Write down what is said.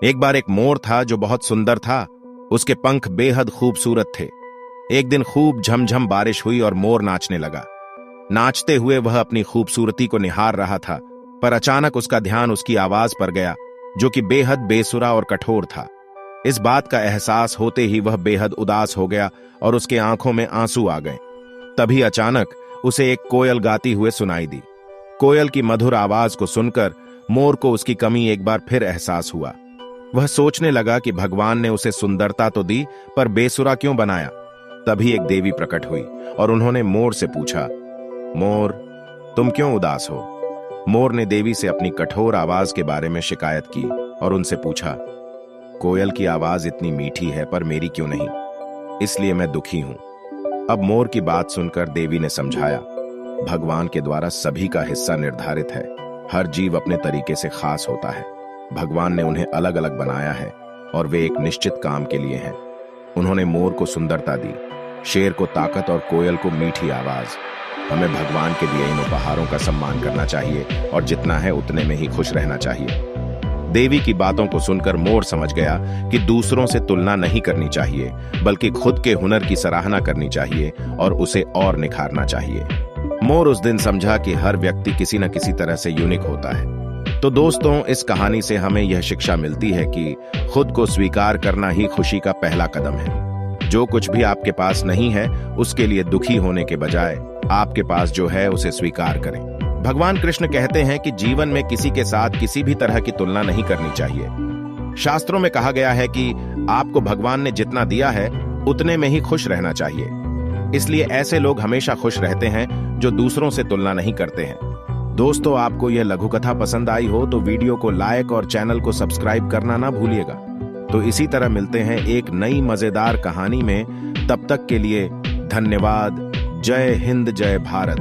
एक बार एक मोर था जो बहुत सुंदर था। उसके पंख बेहद खूबसूरत थे। एक दिन खूब झमझम बारिश हुई और मोर नाचने लगा। नाचते हुए वह अपनी खूबसूरती को निहार रहा था, पर अचानक उसका ध्यान उसकी आवाज पर गया, जो कि बेहद बेसुरा और कठोर था। इस बात का एहसास होते ही वह बेहद उदास हो गया और उसके आंखों में आंसू आ गए। तभी अचानक उसे एक कोयल गाती हुए सुनाई दी। कोयल की मधुर आवाज को सुनकर मोर को उसकी कमी एक बार फिर एहसास हुआ। वह सोचने लगा कि भगवान ने उसे सुंदरता तो दी, पर बेसुरा क्यों बनाया। तभी एक देवी प्रकट हुई और उन्होंने मोर से पूछा, मोर, तुम क्यों उदास हो? मोर ने देवी से अपनी कठोर आवाज के बारे में शिकायत की और उनसे पूछा, कोयल की आवाज इतनी मीठी है पर मेरी क्यों नहीं, इसलिए मैं दुखी हूं। अब मोर की बात सुनकर देवी ने समझाया, भगवान के द्वारा सभी का हिस्सा निर्धारित है। हर जीव अपने तरीके से खास होता है। भगवान ने उन्हें अलग अलग बनाया है और वे एक निश्चित काम के लिए हैं। उन्होंने मोर को सुंदरता दी, शेर को ताकत और कोयल को मीठी आवाज। हमें भगवान के दिए इन उपहारों का सम्मान करना चाहिए और जितना है उतने में ही खुश रहना चाहिए। देवी की बातों को सुनकर मोर समझ गया कि दूसरों से तुलना नहीं करनी चाहिए, बल्कि खुद के हुनर की सराहना करनी चाहिए और उसे और निखारना चाहिए। मोर उस दिन समझा कि हर व्यक्ति किसी न किसी तरह से यूनिक होता है। तो दोस्तों, इस कहानी से हमें यह शिक्षा मिलती है कि खुद को स्वीकार करना ही खुशी का पहला कदम है। जो कुछ भी आपके पास नहीं है, उसके लिए दुखी होने के बजाय आपके पास जो है उसे स्वीकार करें। भगवान कृष्ण कहते हैं कि जीवन में किसी के साथ किसी भी तरह की तुलना नहीं करनी चाहिए। शास्त्रों में कहा गया है कि आपको भगवान ने जितना दिया है उतने में ही खुश रहना चाहिए। इसलिए ऐसे लोग हमेशा खुश रहते हैं जो दूसरों से तुलना नहीं करते हैं। दोस्तों, आपको यह लघु कथा पसंद आई हो तो वीडियो को लाइक और चैनल को सब्सक्राइब करना ना भूलिएगा। तो इसी तरह मिलते हैं एक नई मजेदार कहानी में। तब तक के लिए धन्यवाद। जय हिंद, जय भारत।